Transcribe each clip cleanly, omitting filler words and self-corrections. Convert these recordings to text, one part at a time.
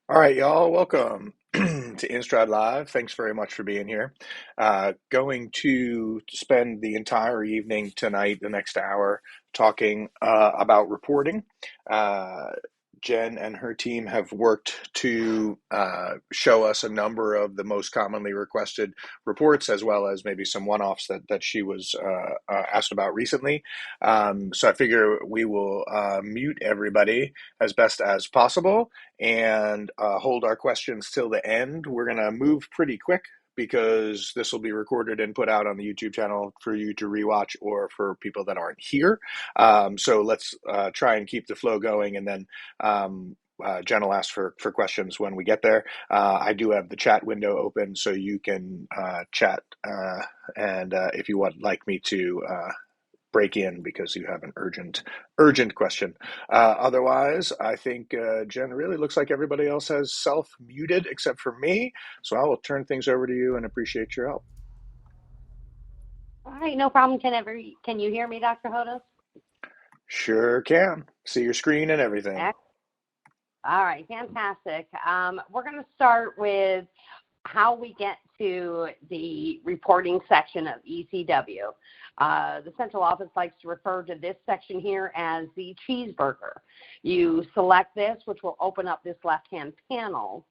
All right, y'all, welcome to InStride Live. Thanks very much for being here. Going to spend the entire evening tonight, the next hour, talking about reporting. Uh, Jen and her team have worked to show us a number of the most commonly requested reports, as well as maybe some one-offs that she was asked about recently. So I figure we will mute everybody as best as possible and hold our questions till the end. We're going to move pretty quick because this will be recorded and put out on the YouTube channel for you to rewatch or for people that aren't here. So let's try and keep the flow going, and then Jen will ask for questions when we get there. I do have the chat window open, so you can chat, and if you would like me to break in because you have an urgent question. Otherwise, I think Jen, really looks like everybody else has self-muted except for me. So I will turn things over to you and appreciate your help. All right, no problem. Can you hear me, Dr. Hodos? Sure can. See your screen and everything. All right, fantastic. We're going to start with how we get to the reporting section of ECW. The central office likes to refer to this section here as the cheeseburger. You select this, which will open up this left-hand panel.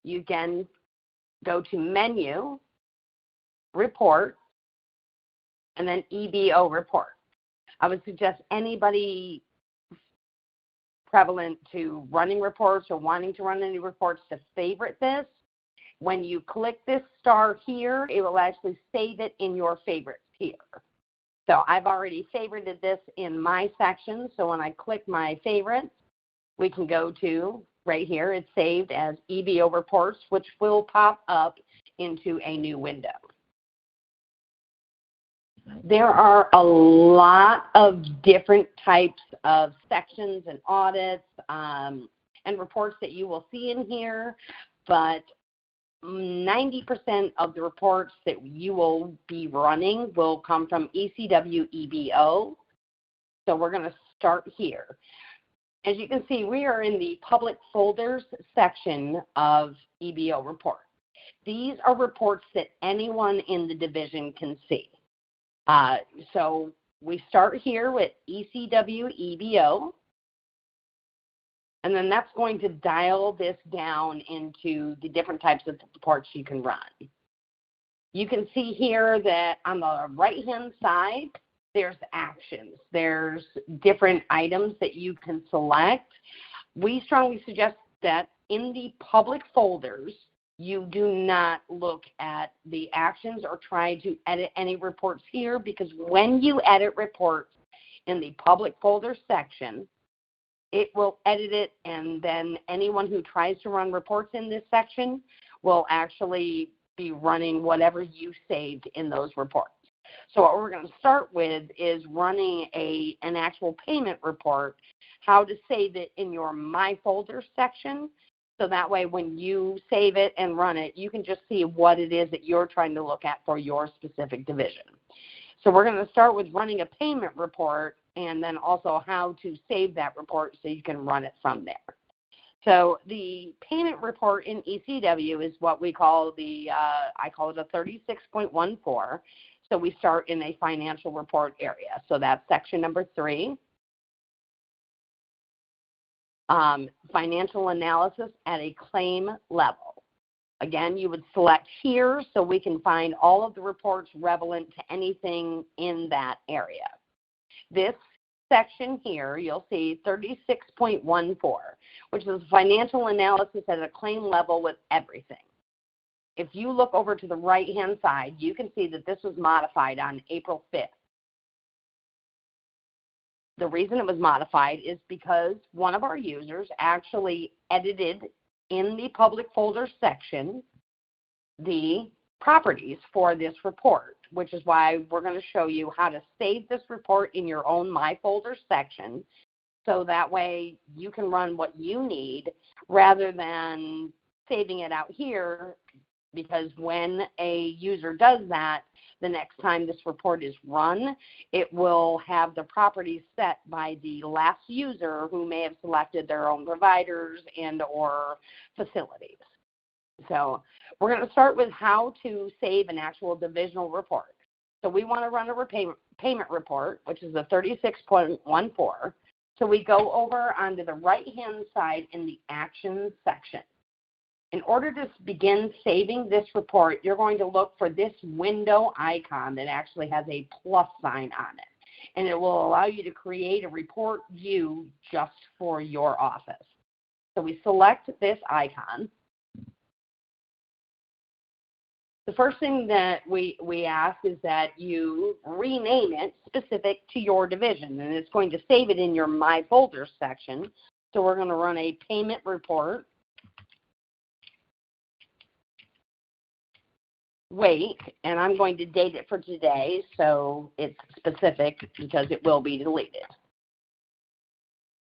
You can go to Menu, Report, and then EBO Report. I would suggest anybody prevalent to running reports or wanting to run any reports to favorite this. When you click this star here, it will actually save it in your favorites here. So I've already favorited this in my section. So when I click my favorites, we can go to right here. It's saved as EBO reports, which will pop up into a new window. There are a lot of different types of sections and audits and reports that you will see in here, but 90% of the reports that you will be running will come from ECW EBO. So we're going to start here. As you can see, we are in the public folders section of EBO reports. These are reports that anyone in the division can see. So we start here with ECW EBO, and then that's going to dial this down into the different types of reports you can run. You can see here that on the right-hand side, there's actions. There's different items that you can select. We strongly suggest that in the public folders, you do not look at the actions or try to edit any reports here, because when you edit reports in the public folder section, it will edit it, and then anyone who tries to run reports in this section will actually be running whatever you saved in those reports. So what we're going to start with is running an actual payment report, how to save it in your My Folder section. So that way, when you save it and run it, you can just see what it is that you're trying to look at for your specific division. So we're going to start with running a payment report, and then also how to save that report so you can run it from there. So the payment report in ECW is what we call I call it a 36.14. So we start in a financial report area. So that's section number 3. Financial analysis at a claim level. Again, you would select here so we can find all of the reports relevant to anything in that area. This section here, you'll see 36.14, which is financial analysis at a claim level with everything. If you look over to the right-hand side, you can see that this was modified on April 5th. The reason it was modified is because one of our users actually edited in the public folder section the properties for this report, which is why we're going to show you how to save this report in your own My Folder section, so that way you can run what you need rather than saving it out here because when a user does that, the next time this report is run, it will have the properties set by the last user who may have selected their own providers and or facilities. So we're going to start with how to save an actual divisional report. So we want to run a payment report, which is a 36.14. So we go over onto the right-hand side in the Actions section. In order to begin saving this report, you're going to look for this window icon that actually has a plus sign on it. And it will allow you to create a report view just for your office. So we select this icon. The first thing that we ask is that you rename it specific to your division, and it's going to save it in your My Folders section. So we're going to run a payment report. Wait, and I'm going to date it for today, so it's specific because it will be deleted.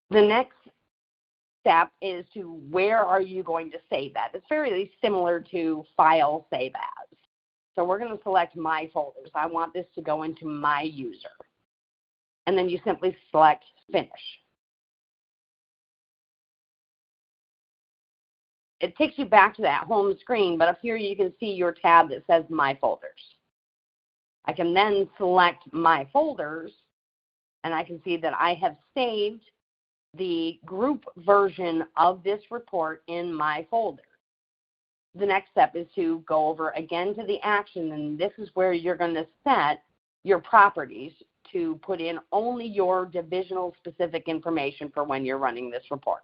The next step is to where are you going to save that? It's very similar to File Save As. So we're going to select My Folders. I want this to go into My User. And then you simply select Finish. It takes you back to that home screen, but up here you can see your tab that says My Folders. I can then select My Folders, and I can see that I have saved the group version of this report in My Folder. The next step is to go over again to the action, and this is where you're going to set your properties to put in only your divisional specific information for when you're running this report.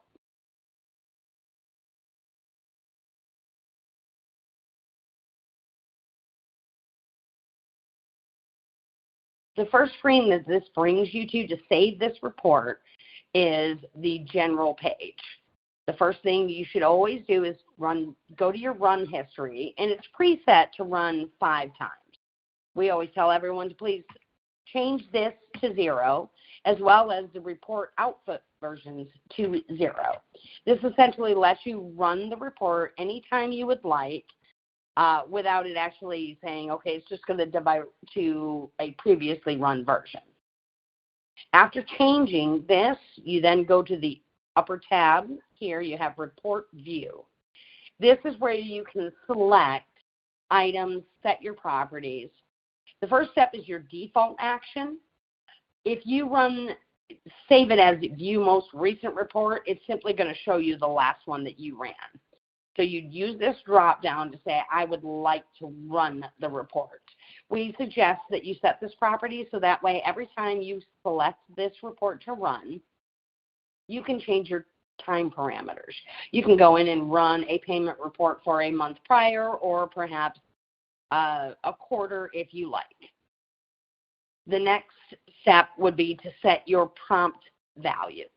The first screen that this brings you to save this report is the general page. The first thing you should always do is go to your run history, and it's preset to run 5 times. We always tell everyone to please change this to 0, as well as the report output versions to 0. This essentially lets you run the report anytime you would like, without it actually saying, okay, it's just going to divert to a previously run version. After changing this, you then go to the upper tab. Here you have Report View. This is where you can select items, set your properties. The first step is your default action. If you save it as View Most Recent Report, it's simply going to show you the last one that you ran. So you'd use this drop down to say, I would like to run the report. We suggest that you set this property so that way every time you select this report to run, you can change your time parameters. You can go in and run a payment report for a month prior or perhaps a quarter if you like. The next step would be to set your prompt values.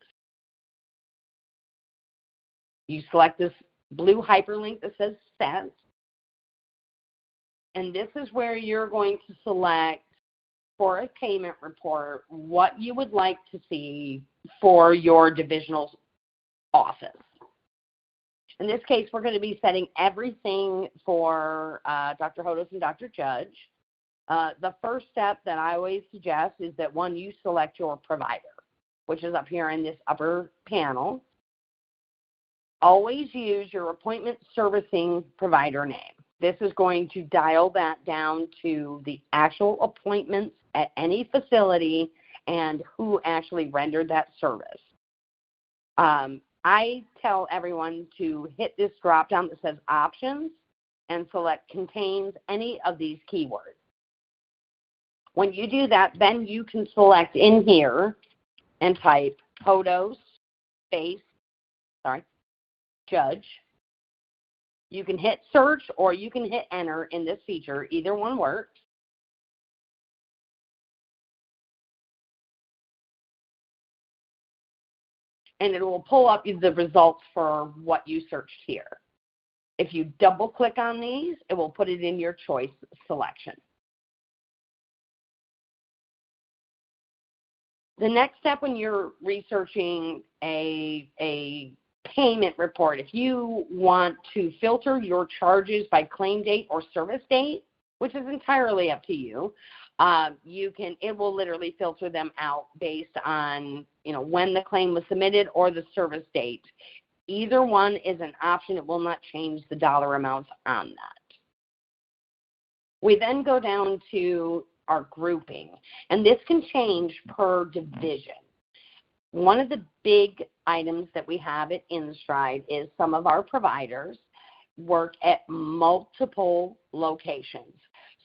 You select this blue hyperlink that says Set, and this is where you're going to select for a payment report what you would like to see for your divisional office. In this case, we're going to be setting everything for Dr. Hodos and Dr. Judge. The first step that I always suggest is that you select your provider, which is up here in this upper panel. Always use your appointment servicing provider name. This is going to dial that down to the actual appointments at any facility and who actually rendered that service. I tell everyone to hit this drop down that says Options and select Contains any of these keywords. When you do that, then you can select in here and type Hodos Judge. You can hit search or you can hit enter in this feature. Either one works. And it will pull up the results for what you searched here. If you double click on these, it will put it in your choice selection. The next step when you're researching a payment report. If you want to filter your charges by claim date or service date, which is entirely up to you, it will literally filter them out based on, when the claim was submitted or the service date. Either one is an option. It will not change the dollar amounts on that. We then go down to our grouping, and this can change per division. One of the big items that we have at InStride is some of our providers work at multiple locations.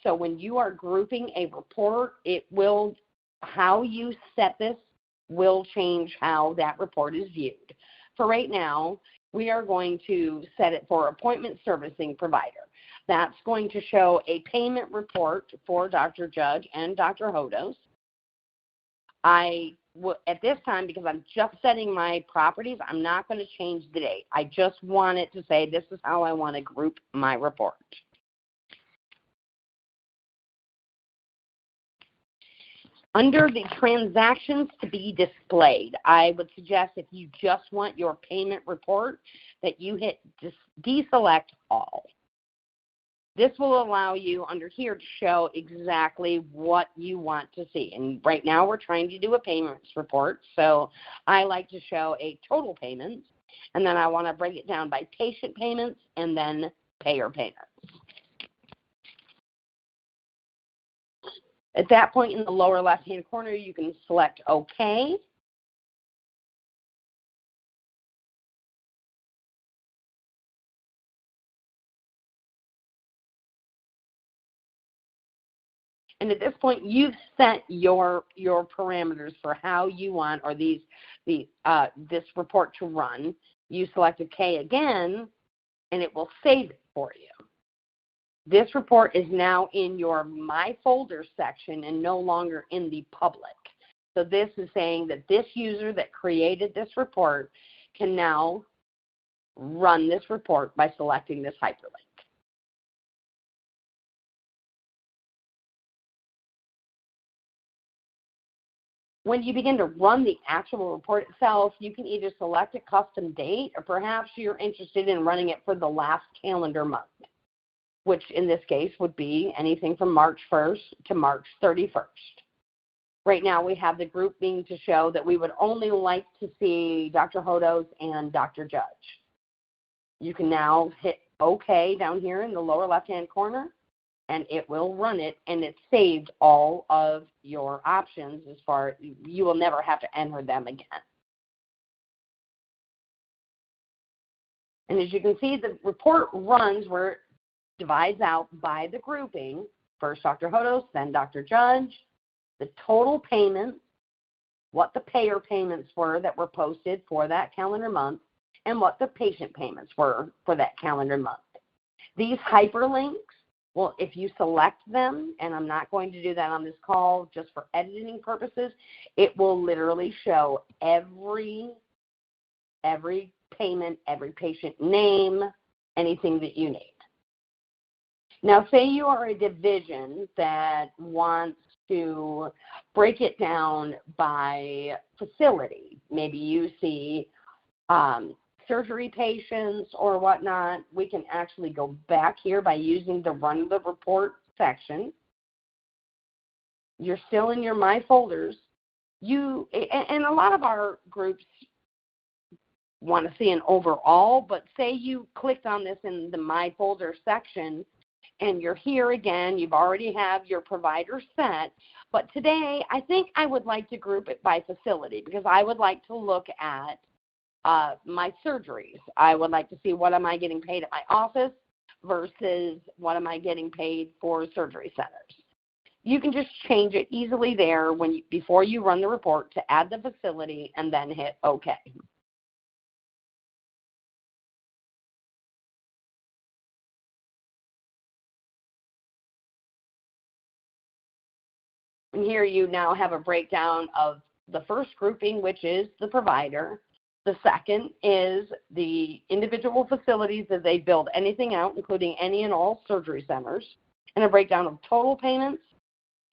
So when you are grouping a report, how you set this will change how that report is viewed. For right now, we are going to set it for appointment servicing provider. That's going to show a payment report for Dr. Judge and Dr. Hodos. At this time, because I'm just setting my properties, I'm not going to change the date. I just want it to say this is how I want to group my report. Under the transactions to be displayed, I would suggest if you just want your payment report that you hit deselect all. This will allow you under here to show exactly what you want to see. And right now we're trying to do a payments report, so I like to show a total payments, and then I want to break it down by patient payments and then payer payments. At that point in the lower left-hand corner, you can select OK. And at this point, you've set your parameters for how you want or this report to run. You select OK again, and it will save it for you. This report is now in your My Folder section and no longer in the public. So this is saying that this user that created this report can now run this report by selecting this hyperlink. When you begin to run the actual report itself, you can either select a custom date or perhaps you're interested in running it for the last calendar month, which in this case would be anything from March 1st to March 31st. Right now we have the grouping to show that we would only like to see Dr. Hodos and Dr. Judge. You can now hit OK down here in the lower left-hand corner, and it will run it, and it saved all of your options as far you will never have to enter them again. And as you can see, the report runs where it divides out by the grouping, first Dr. Hodos, then Dr. Judge, the total payments, what the payer payments were that were posted for that calendar month, and what the patient payments were for that calendar month. These hyperlinks, well, if you select them, and I'm not going to do that on this call just for editing purposes, it will literally show every payment, every patient name, anything that you need. Now, say you are a division that wants to break it down by facility. Maybe you see surgery patients or whatnot. We can actually go back here by using the Run the Report section. You're still in your My Folders. And a lot of our groups want to see an overall, but say you clicked on this in the My Folder section, and you're here again, you've already have your provider set, but today I think I would like to group it by facility because I would like to look at my surgeries. I would like to see what am I getting paid at my office versus what am I getting paid for surgery centers. You can just change it easily there before you run the report to add the facility and then hit OK. And here you now have a breakdown of the first grouping, which is the provider. The second is the individual facilities that they build anything out, including any and all surgery centers, and a breakdown of total payments,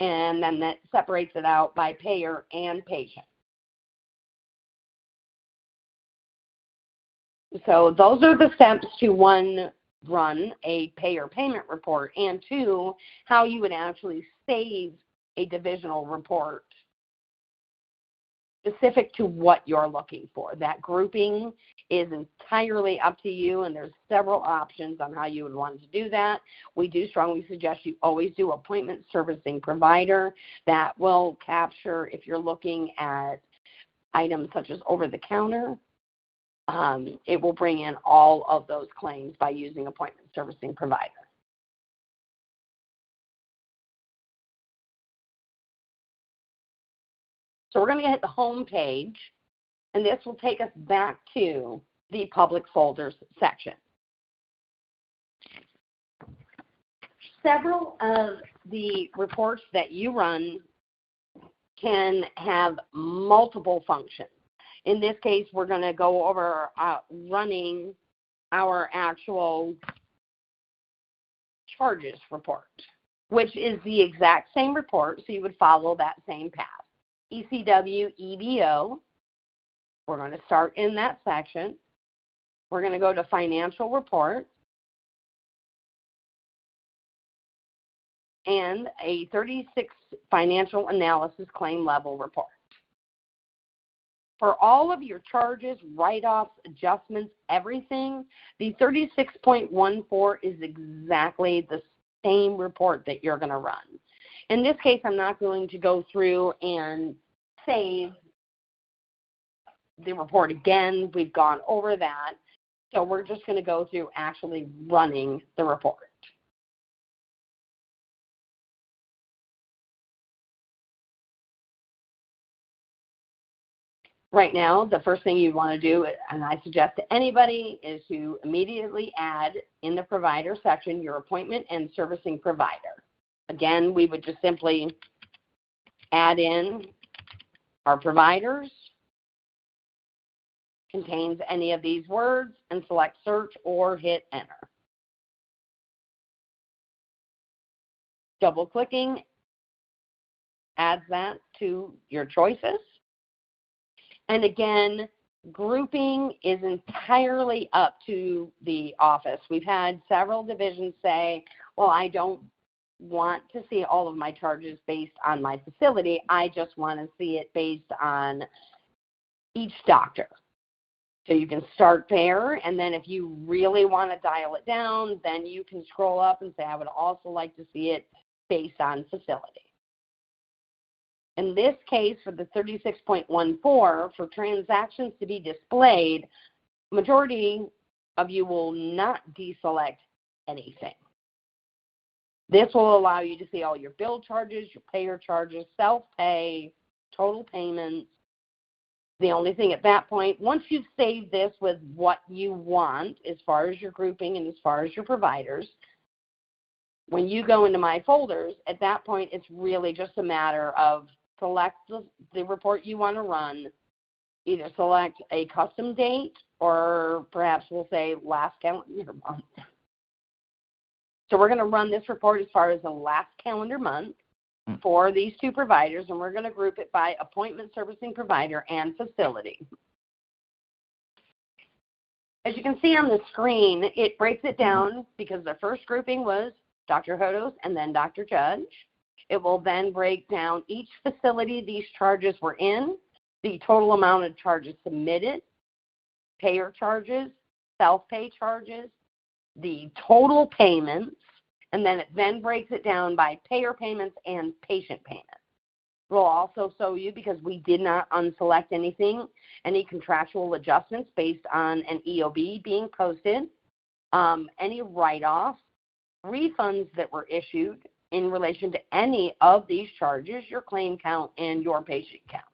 and then that separates it out by payer and patient. So those are the steps to, one, run a payer payment report, and two, how you would actually save a divisional report specific to what you're looking for. That grouping is entirely up to you, and there's several options on how you would want to do that. We do strongly suggest you always do appointment servicing provider. That will capture, if you're looking at items such as over-the-counter, it will bring in all of those claims by using appointment servicing provider. So we're going to hit the home page, and this will take us back to the public folders section. Several of the reports that you run can have multiple functions. In this case, we're going to go over running our actual charges report, which is the exact same report, so you would follow that same path. ECW, EBO, we're going to start in that section. We're going to go to financial report and a 36 financial analysis claim level report. For all of your charges, write-offs, adjustments, everything, the 36.14 is exactly the same report that you're going to run. In this case, I'm not going to go through and save the report again. We've gone over that. So we're just going to go through actually running the report. Right now, the first thing you want to do, and I suggest to anybody, is to immediately add in the provider section your appointment and servicing provider. Again, we would just simply add in our providers, contains any of these words, and select search or hit enter. Double-clicking adds that to your choices. And again, grouping is entirely up to the office. We've had several divisions say, well, I don't want to see all of my charges based on my facility. I just want to see it based on each doctor. So you can start there, and then if you really want to dial it down, then you can scroll up and say, I would also like to see it based on facility. In this case, for the 36.14, for transactions to be displayed, majority of you will not deselect anything. This will allow you to see all your bill charges, your payer charges, self-pay, total payments. The only thing at that point, once you've saved this with what you want as far as your grouping and as far as your providers, when you go into my folders, at that point, it's really just a matter of select the report you want to run, either select a custom date or perhaps we'll say last calendar month. So we're going to run this report as far as the last calendar month for these two providers, and we're going to group it by appointment servicing provider and facility. As you can see on the screen, it breaks it down because the first grouping was Dr. Hodos and then Dr. Judge. It will then break down each facility these charges were in, the total amount of charges submitted, payer charges, self-pay charges, the total payments, and then it then breaks it down by payer payments and patient payments. We'll also show you, because we did not unselect anything, any contractual adjustments based on an EOB being posted, any write-offs, refunds that were issued in relation to any of these charges, your claim count, and your patient count.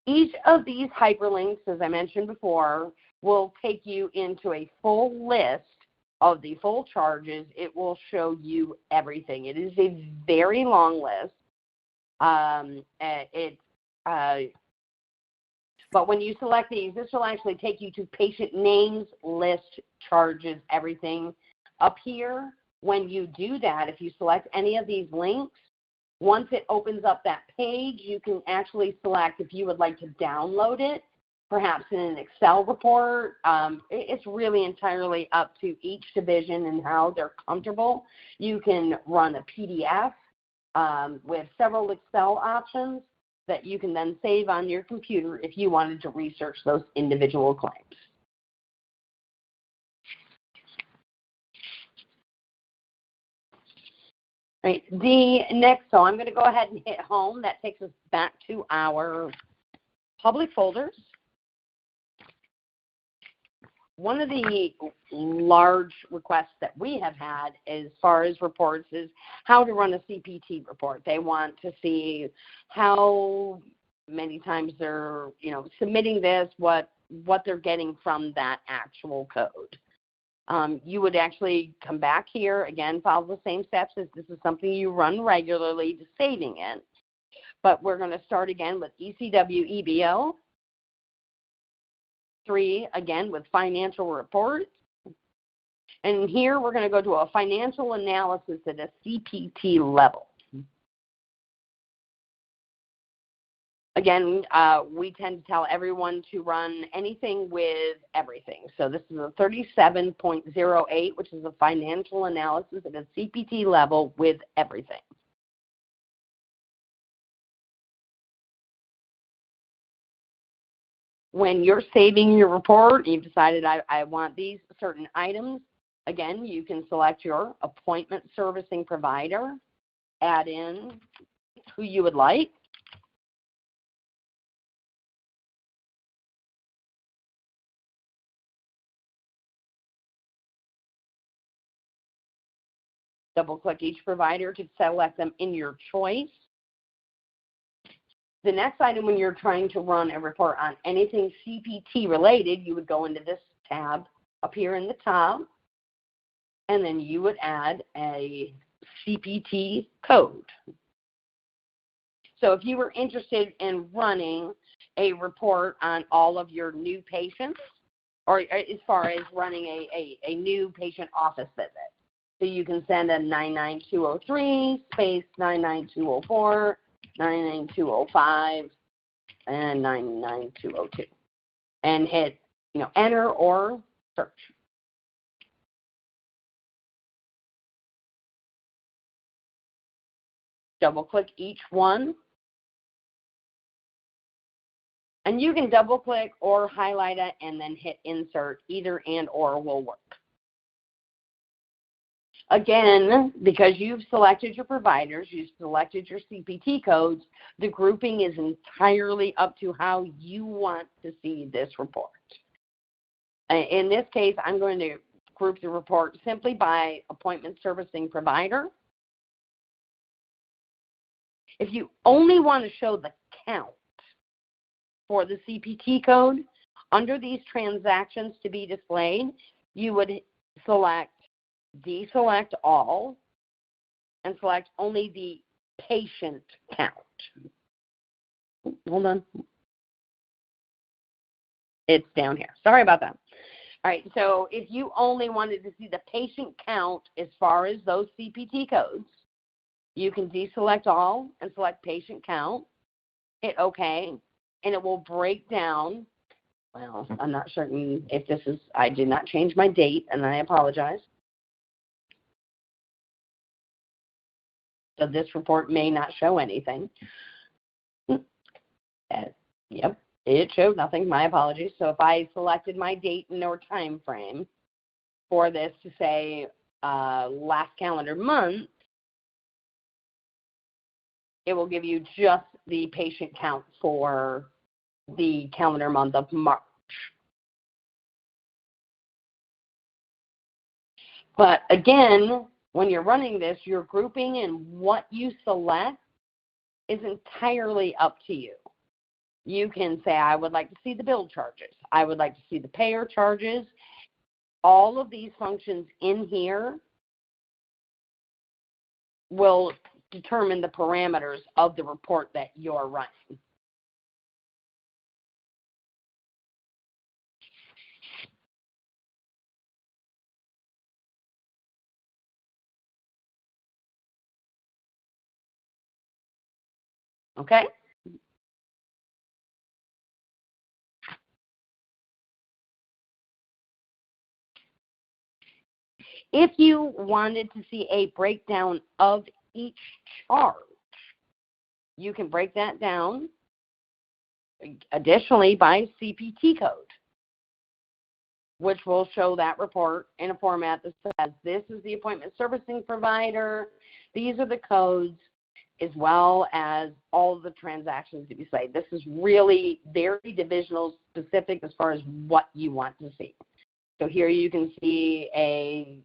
Each of these hyperlinks, as I mentioned before, will take you into a full list of the full charges. It will show you everything. It is a very long list. But when you select these, this will actually take you to patient names, list, charges, everything. Up here, when you do that, if you select any of these links, once it opens up that page, you can actually select if you would like to download it. perhaps in an Excel report. It's really entirely up to each division and how they're comfortable. You can run a PDF with several Excel options that you can then save on your computer if you wanted to research those individual claims. Right. The next, so I'm going to go ahead and hit home. That takes us back to our public folders. One of the large requests that we have had as far as reports is how to run a CPT report. They want to see how many times they're, submitting this, what they're getting from that actual code. You would actually come back here, again, follow the same steps as this is something you run regularly to saving it. But we're going to start again with ECW EBO. 3, again, with financial reports. And here we're going to go to a financial analysis at a CPT level. Again, we tend to tell everyone to run anything with everything. So this is a 37.08, which is a financial analysis at a CPT level with everything. When you're saving your report, you've decided I want these certain items, again, you can select your appointment servicing provider, add in who you would like. Double-click each provider to select them in your choice. The next item, when you're trying to run a report on anything CPT related, you would go into this tab up here in the top, and then you would add a Cpt code. So if you were interested in running a report on all of your new patients, or as far as running a new patient office visit, so you can send a 99203 space 99204, 99205, and 99202, and hit enter or search. Double click each one, and you can double click or highlight it and then hit insert. Either and or will work. Again, because you've selected your providers, you've selected your CPT codes, the grouping is entirely up to how you want to see this report. In this case, I'm going to group the report simply by appointment servicing provider. If you only want to show the count for the CPT code, under these transactions to be displayed, you would select deselect all and select only the patient count. Hold on. It's down here. Sorry about that. All right, so if you only wanted to see the patient count as far as those CPT codes, you can deselect all and select patient count, hit OK, and it will break down. Well, I'm not certain if this is, I did not change my date, and I apologize. So this report may not show anything. Yep, it showed nothing. My apologies. So if I selected my date or time frame for this to say last calendar month, it will give you just the patient count for the calendar month of March. But again, when you're running this, your grouping and what you select is entirely up to you. You can say, I would like to see the bill charges. I would like to see the payer charges. All of these functions in here will determine the parameters of the report that you're running. Okay? If you wanted to see a breakdown of each charge, you can break that down additionally by Cpt Code, which will show that report in a format that says this is the appointment servicing provider, these are the codes, as well as all of the transactions that you say. This is really very divisional specific as far as what you want to see. So here you can see a,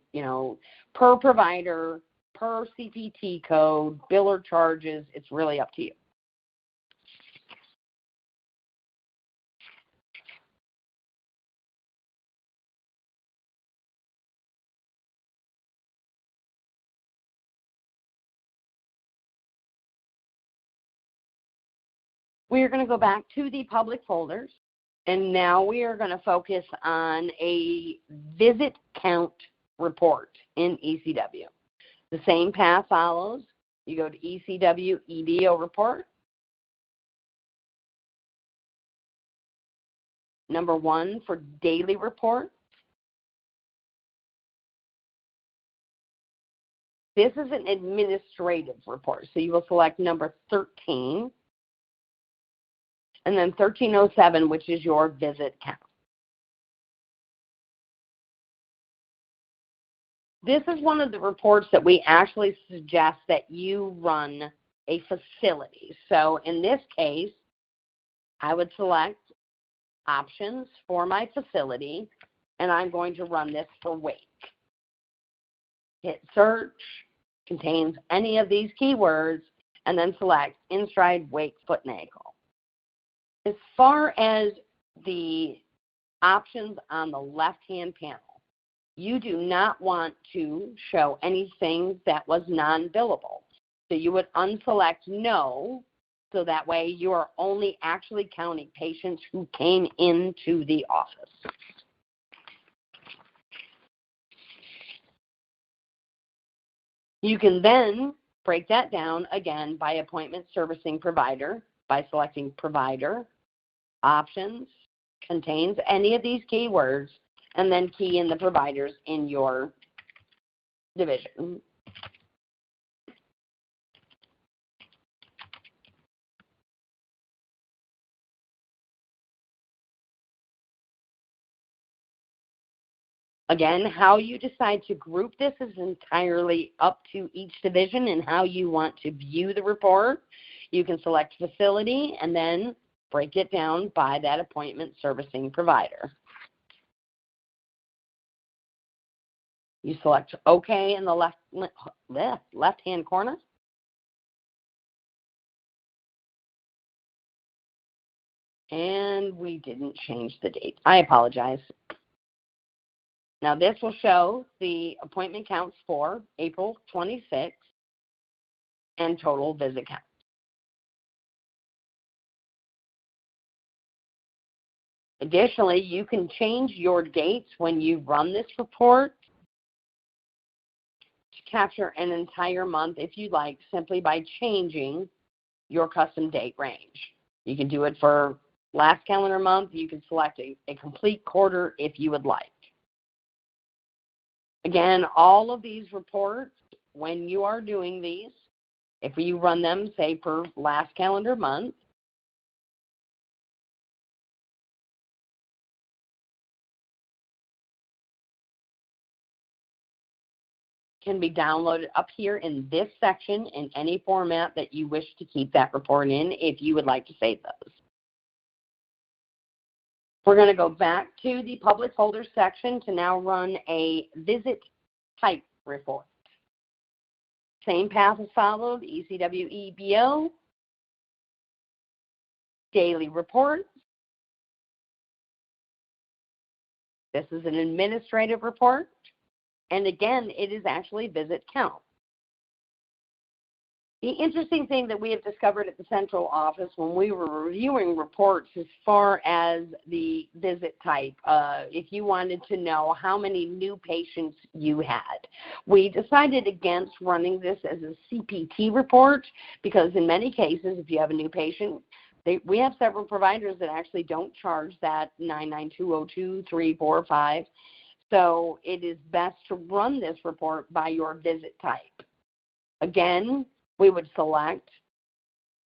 per provider, per Cpt code, biller charges. It's really up to you. We are going to go back to the public folders, and now we are going to focus on a visit count report in ECW. The same path follows. You go to ECW EBO report. Number 1 for daily report. This is an administrative report, so you will select number 13. And then 1307, which is your visit count. This is one of the reports that we actually suggest that you run a facility. So in this case, I would select options for my facility, and I'm going to run this for Wake. Hit search, contains any of these keywords, and then select InStride, Wake, Foot, and Ankle. As far as the options on the left-hand panel, you do not want to show anything that was non-billable. So you would unselect no, so that way you are only actually counting patients who came into the office. You can then break that down again by appointment servicing provider by selecting provider, options, contains any of these keywords, and then key in the providers in your division. Again, how you decide to group this is entirely up to each division and how you want to view the report. You can select facility and then break it down by that appointment servicing provider. You select OK in the left-hand corner. And we didn't change the date. I apologize. Now this will show the appointment counts for April 26th and total visit counts. Additionally, you can change your dates when you run this report to capture an entire month if you like, simply by changing your custom date range. You can do it for last calendar month. You can select a complete quarter if you would like. Again, all of these reports, when you are doing these, if you run them, say, per last calendar month, can be downloaded up here in this section in any format that you wish to keep that report in if you would like to save those. We're going to go back to the public folder section to now run a visit type report. Same path as followed, ECW EBO, daily report. This is an administrative report. And again, it is actually visit count. The interesting thing that we have discovered at the central office when we were reviewing reports as far as the visit type, if you wanted to know how many new patients you had, we decided against running this as a CPT report because in many cases, if you have a new patient, we have several providers that actually don't charge that $99202, 3, 4, 5. So it is best to run this report by your visit type. Again, we would select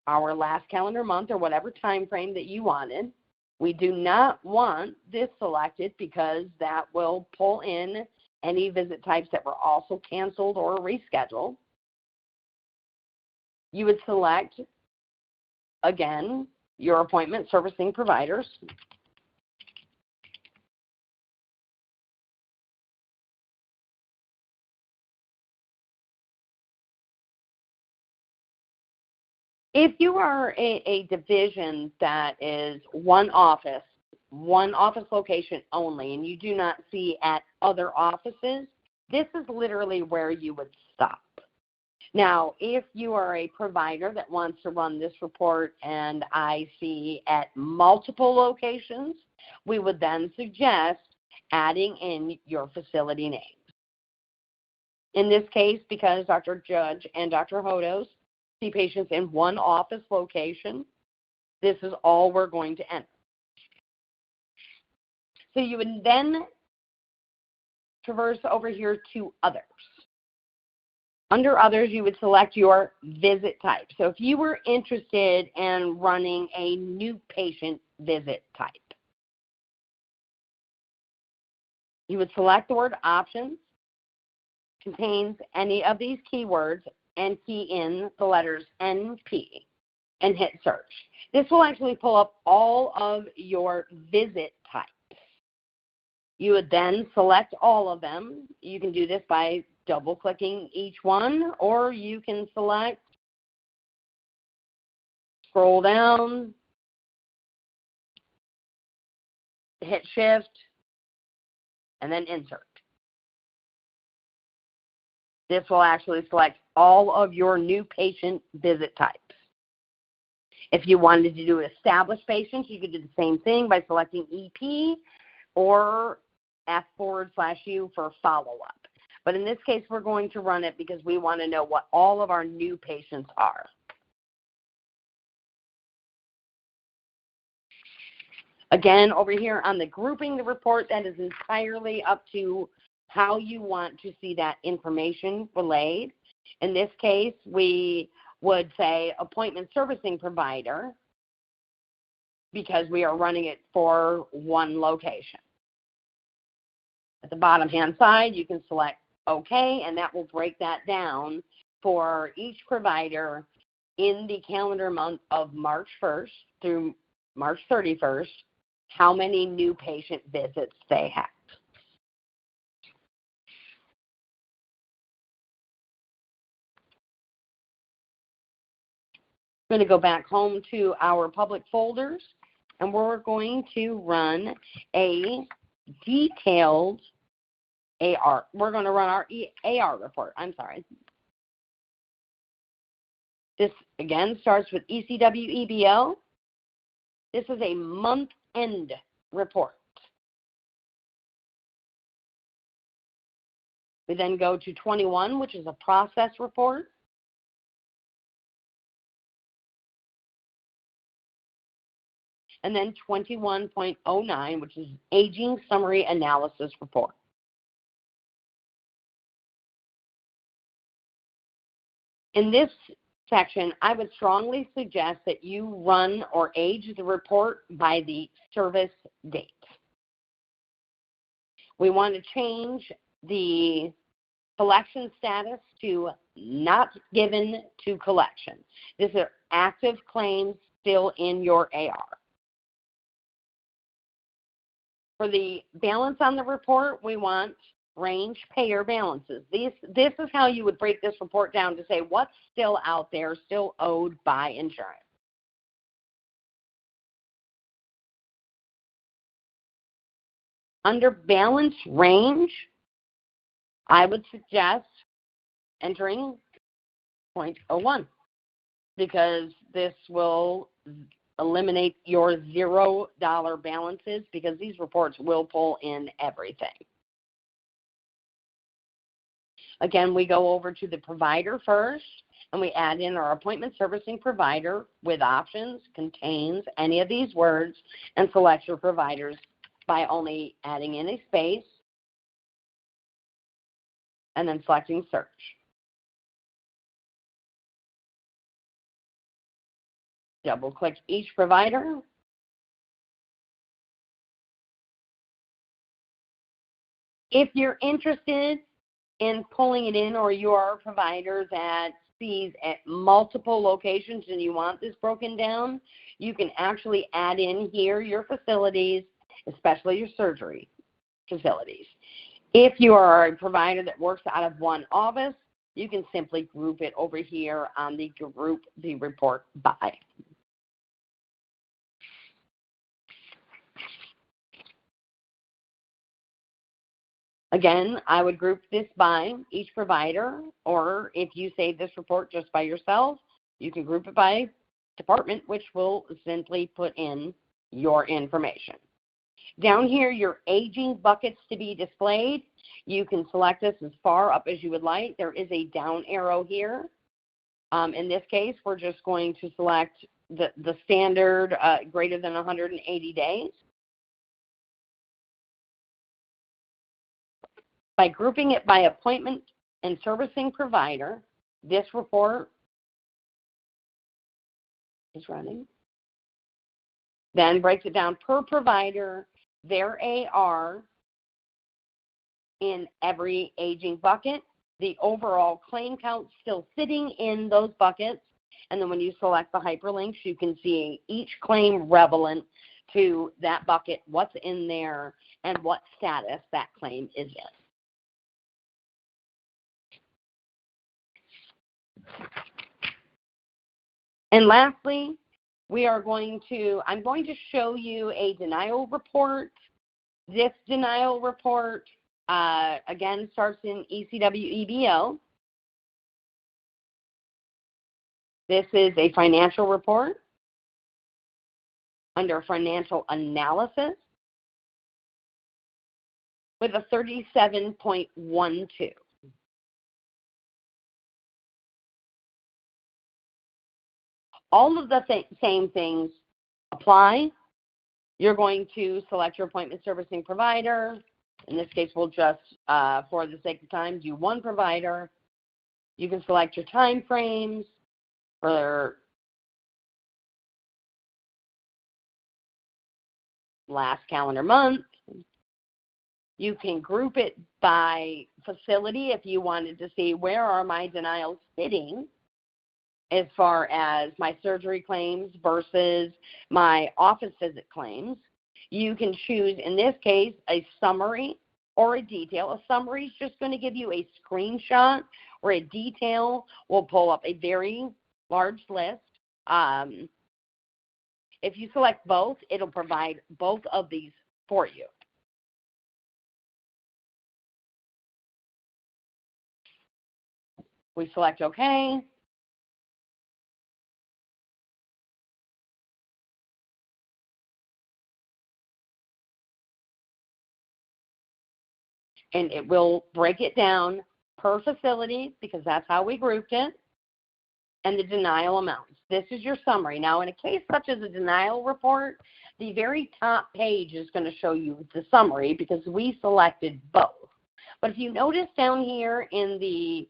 our last calendar month or whatever time frame that you wanted. We do not want this selected because that will pull in any visit types that were also canceled or rescheduled. You would select, again, your appointment servicing providers. If you are a division that is one office location only, and you do not see at other offices, this is literally where you would stop. Now, if you are a provider that wants to run this report and I see at multiple locations, we would then suggest adding in your facility names. In this case, because Dr. Judge and Dr. Hodos see patients in one office location, this is all we're going to enter. So you would then traverse over here to others. Under others, you would select your visit type. So if you were interested in running a new patient visit type, you would select the word options, contains any of these keywords, and key in the letters NP and hit search. This will actually pull up all of your visit types. You would then select all of them. You can do this by double-clicking each one, or you can select, scroll down, hit shift, and then insert. This will actually select all of your new patient visit types. If you wanted to do established patients, you could do the same thing by selecting EP or F/U for follow-up. But in this case, we're going to run it because we want to know what all of our new patients are. Again, over here on the grouping the report, that is entirely up to how you want to see that information relayed. In this case, we would say appointment servicing provider because we are running it for one location. At the bottom-hand side, you can select OK, and that will break that down for each provider in the calendar month of March 1st through March 31st, how many new patient visits they have. I'm going to go back home to our public folders, and we're going to run a detailed AR. We're going to run our AR report. I'm sorry. This, again, starts with ECW EBO. This is a month-end report. We then go to 21, which is a process report. And then 21.09, which is aging summary analysis report. In this section, I would strongly suggest that you run or age the report by the service date. We want to change the collection status to not given to collection. These are active claims still in your AR. For the balance on the report, we want range payer balances. This is how you would break this report down to say what's still out there, still owed by insurance. Under balance range, I would suggest entering 0.01 because this will eliminate your $0 balances because these reports will pull in everything. Again, we go over to the provider first, and we add in our appointment servicing provider with options, contains any of these words, and select your providers by only adding in a space and then selecting search. Double click each provider. If you're interested in pulling it in, or you are a provider that sees at multiple locations and you want this broken down, you can actually add in here your facilities, especially your surgery facilities. If you are a provider that works out of one office, you can simply group it over here on the group the report by. Again, I would group this by each provider, or if you save this report just by yourself, you can group it by department, which will simply put in your information. Down here, your aging buckets to be displayed. You can select this as far up as you would like. There is a down arrow here. In this case, we're just going to select the standard greater than 180 days. By grouping it by appointment and servicing provider, this report is running. Then breaks it down per provider, their AR in every aging bucket, the overall claim count still sitting in those buckets, and then when you select the hyperlinks, you can see each claim relevant to that bucket, what's in there, and what status that claim is in. And lastly, I'm going to show you a denial report. This denial report, again, starts in ECW EBO. This is a financial report under financial analysis with a 37.12. All of the same things apply. You're going to select your appointment servicing provider. In this case, we'll just, for the sake of time, do one provider. You can select your time frames for last calendar month. You can group it by facility if you wanted to see where are my denials sitting, as far as my surgery claims versus my office visit claims. You can choose, in this case, a summary or a detail. A summary is just going to give you a screenshot, or a detail will pull up a very large list. If you select both, it'll provide both of these for you. We select OK. And it will break it down per facility, because that's how we grouped it, and the denial amounts. This is your summary. Now, in a case such as a denial report, the very top page is going to show you the summary because we selected both. But if you notice down here in the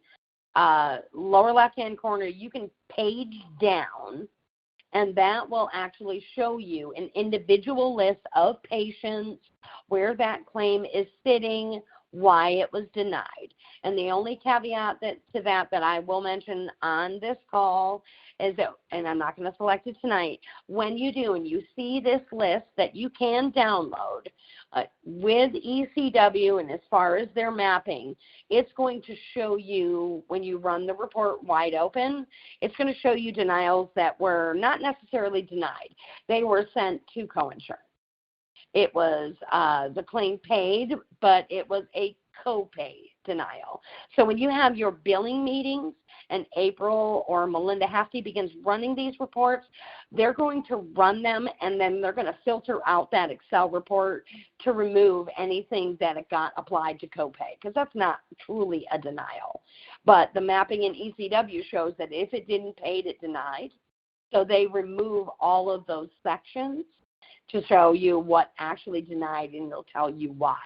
lower left-hand corner, you can page down, and that will actually show you an individual list of patients, where that claim is sitting, why it was denied. And the only caveat to that I will mention on this call is that, and I'm not going to select it tonight, when you do and you see this list that you can download with ECW, and as far as their mapping, it's going to show you, when you run the report wide open, it's going to show you denials that were not necessarily denied. They were sent to coinsurance. It was the claim paid, but it was a copay denial. So when you have your billing meetings and April or Melinda Hefty begins running these reports, they're going to run them, and then they're going to filter out that Excel report to remove anything that it got applied to copay, because that's not truly a denial. But the mapping in ECW shows that if it didn't pay, it denied. So they remove all of those sections to show you what actually denied, and it'll tell you why.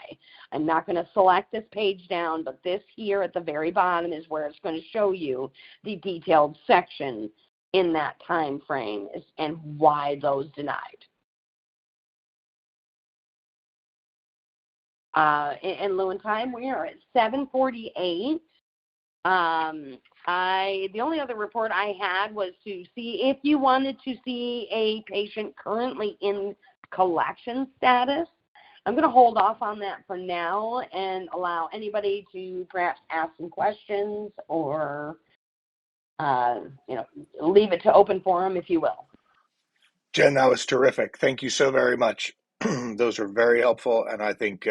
I'm not going to select this page down, but this here at the very bottom is where it's going to show you the detailed section in that time frame and why those denied. In lieu and time, we are at 7:48. The only other report I had was to see if you wanted to see a patient currently in collection status. I'm going to hold off on that for now and allow anybody to perhaps ask some questions or, leave it to open forum, if you will. Jen, that was terrific. Thank you so very much. Those are very helpful, and I think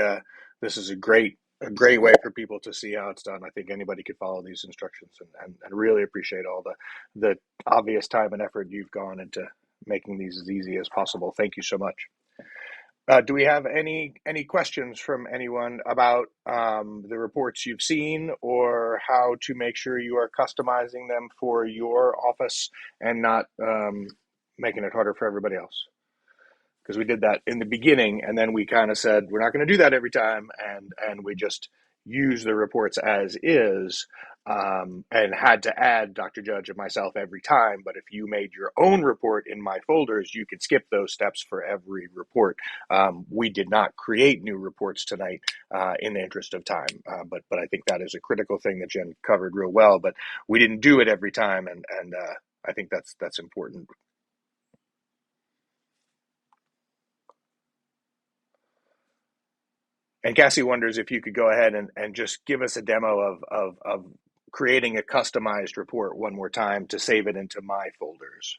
this is a great way for people to see how it's done. I think anybody could follow these instructions, and really appreciate all the obvious time and effort you've gone into making these as easy as possible. Thank you so much. Do we have any questions from anyone about the reports you've seen, or how to make sure you are customizing them for your office and not making it harder for everybody else? Because we did that in the beginning, and then we kind of said we're not going to do that every time, and we just use the reports as is, and had to add Dr. Judge and myself every time. But if you made your own report in my folders, you could skip those steps for every report. We did not create new reports tonight in the interest of time, but I think that is a critical thing that Jen covered real well. But we didn't do it every time, and I think that's important. And Cassie wonders if you could go ahead and just give us a demo of creating a customized report one more time to save it into my folders.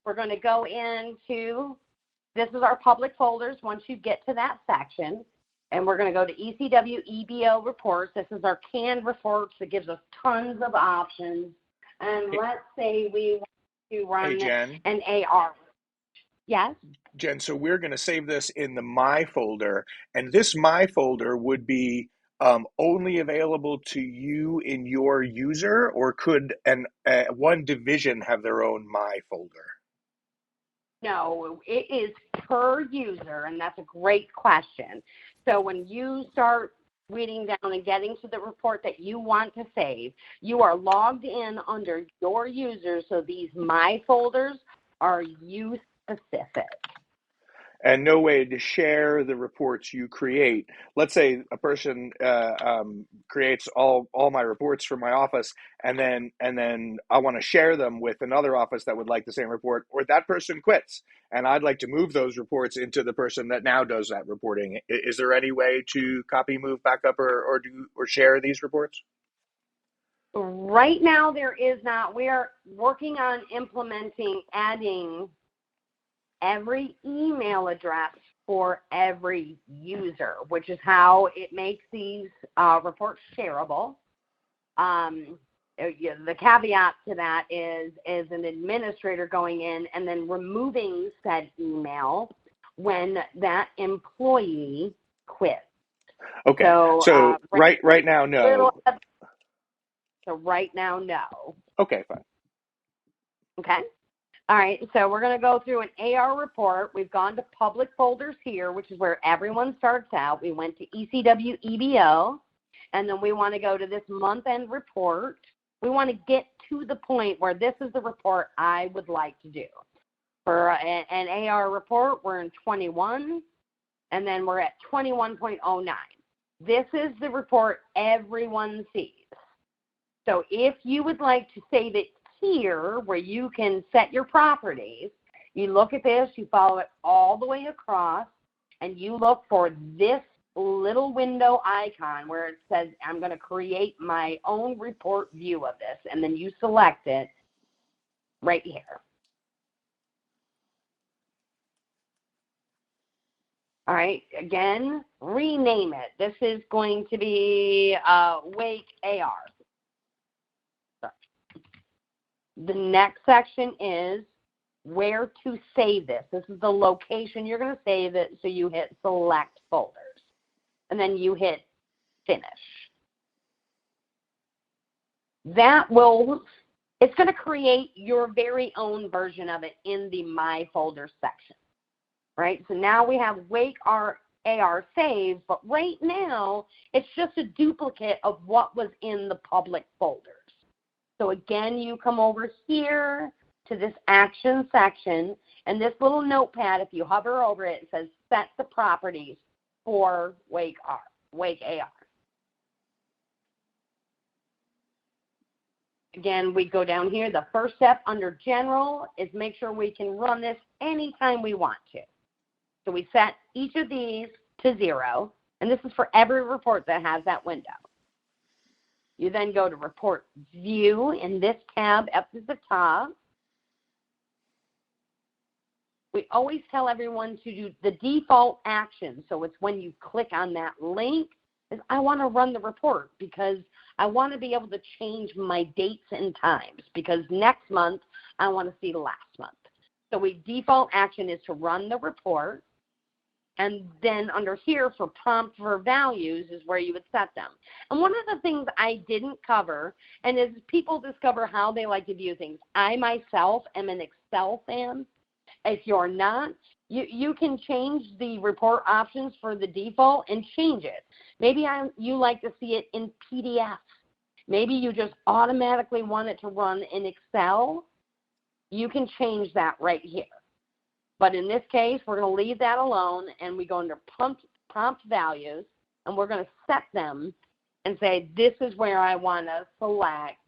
We're going to go into, this is our public folders once you get to that section, and we're going to go to ECW EBO reports. This is our canned reports that gives us tons of options. And let's say we want to run an AR. Yes? Jen, so we're going to save this in the My folder, and this My folder would be only available to you in your user, or could one division have their own My folder? No, it is per user, and that's a great question. So when you start reading down and getting to the report that you want to save, you are logged in under your user, so these My folders are you specific. And no way to share the reports you create. Let's say a person creates all my reports for my office, and then I want to share them with another office that would like the same report, or that person quits, and I'd like to move those reports into the person that now does that reporting. Is there any way to copy, move, back up, or share these reports? Right now, there is not. We are working on implementing, adding every email address for every user, which is how it makes these reports shareable. The caveat to that is an administrator going in and then removing said email when that employee quits. Okay. So right now, no. So right now, no. Okay, fine. Okay. All right, so we're going to go through an AR report. We've gone to public folders here, which is where everyone starts out. We went to ECW EBO, and then we want to go to this month-end report. We want to get to the point where this is the report I would like to do. For an AR report, we're in 21, and then we're at 21.09. This is the report everyone sees. So if you would like to save it here, where you can set your properties, you look at this, you follow it all the way across, and you look for this little window icon where it says, I'm going to create my own report view of this, and then you select it right here. All right, again, rename it. This is going to be Wake AR. The next section is where to save this. This is the location you're going to save it, so you hit select folders. And then you hit finish. It's going to create your very own version of it in the My Folder section. right? So now we have Wake AR saved, but right now it's just a duplicate of what was in the public folders. So again, you come over here to this action section, and this little notepad, if you hover over it, it says set the properties for Wake AR. Again, we go down here. The first step under general is make sure we can run this anytime we want to. So we set each of these to 0, and this is for every report that has that window. You then go to report view in this tab up at the top. We always tell everyone to do the default action. So it's when you click on that link, is I want to run the report because I want to be able to change my dates and times because next month I want to see last month. So default action is to run the report. And then under here for prompt for values is where you would set them. And one of the things I didn't cover, and as people discover how they like to view things, I myself am an Excel fan. If you're not, you can change the report options for the default and change it. Maybe you like to see it in PDF. Maybe you just automatically want it to run in Excel. You can change that right here. But in this case, we're going to leave that alone, and we go under prompt values, and we're going to set them and say, this is where I want to select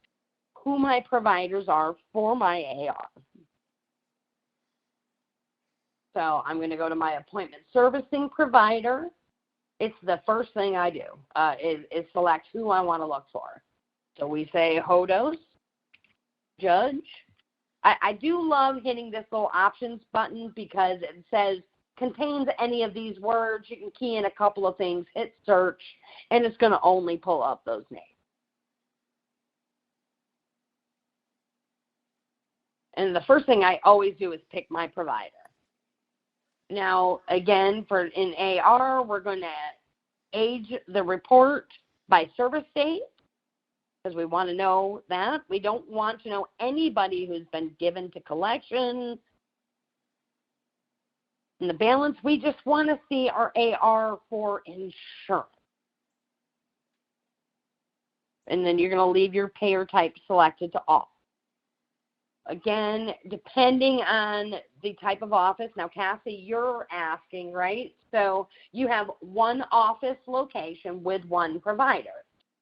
who my providers are for my AR. So I'm going to go to my appointment servicing provider. It's the first thing I do is select who I want to look for. So we say Hodos, Judge. I do love hitting this little options button because it says contains any of these words. You can key in a couple of things, hit search, and it's going to only pull up those names. And the first thing I always do is pick my provider. Now, again, in AR, we're going to age the report by service date, because we want to know that. We don't want to know anybody who's been given to collection. And the balance, we just want to see our AR for insurance. And then you're going to leave your payer type selected to off. Again, depending on the type of office. Now, Cassie, you're asking, right? So you have one office location with one provider.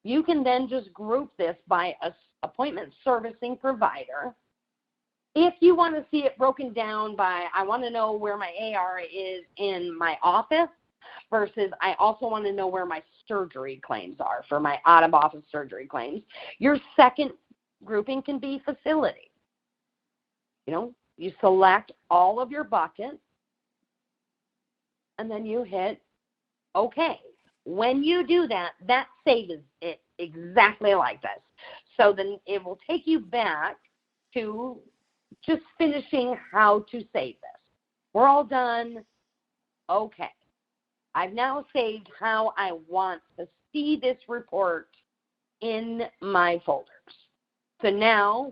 You can then just group this by an appointment servicing provider. If you want to see it broken down by, I want to know where my AR is in my office versus I also want to know where my surgery claims are for my out-of-office surgery claims, your second grouping can be facility. You select all of your buckets, and then you hit OK. When you do that, that saves it exactly like this. So then it will take you back to just finishing how to save this. We're all done. OK. I've now saved how I want to see this report in my folders. So now,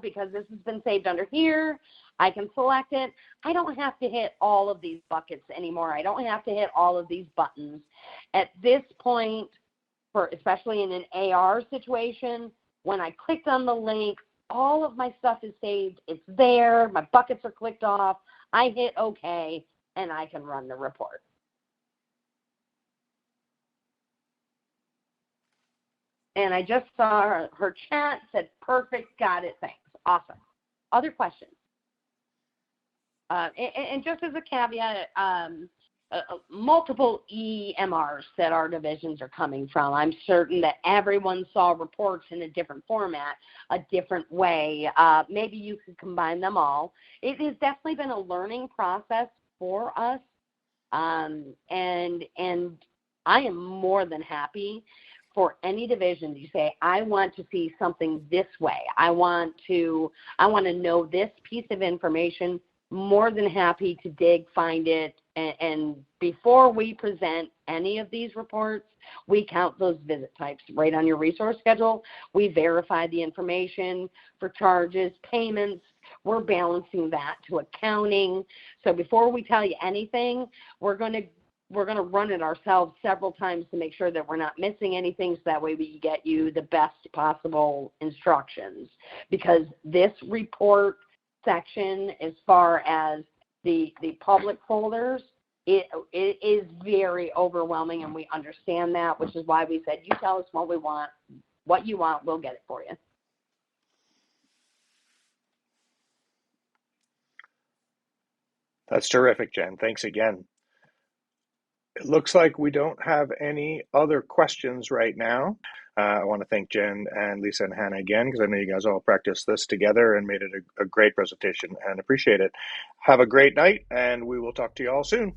because this has been saved under here, I can select it. I don't have to hit all of these buckets anymore. I don't have to hit all of these buttons. At this point, especially in an AR situation, when I clicked on the link, all of my stuff is saved. It's there. My buckets are clicked off. I hit OK, and I can run the report. And I just saw her chat, said, perfect, got it, thanks. Awesome. Other questions? And just as a caveat, multiple EMRs that our divisions are coming from. I'm certain that everyone saw reports in a different format, a different way. Maybe you could combine them all. It has definitely been a learning process for us, and I am more than happy for any division you say, I want to see something this way. I want to know this piece of information more than happy to dig, find it, and before we present any of these reports, we count those visit types right on your resource schedule. We verify the information for charges, payments. We're balancing that to accounting. So before we tell you anything, we're going to run it ourselves several times to make sure that we're not missing anything, so that way we get you the best possible instructions. Because this report section, as far as the public folders, it is very overwhelming, and we understand that, which is why we said, you tell us what we want, what you want, we'll get it for you. That's terrific, Jen. Thanks again. It looks like we don't have any other questions right now. I want to thank Jen and Lisa and Hannah again, because I know you guys all practiced this together and made it a great presentation, and appreciate it. Have a great night, and we will talk to you all soon.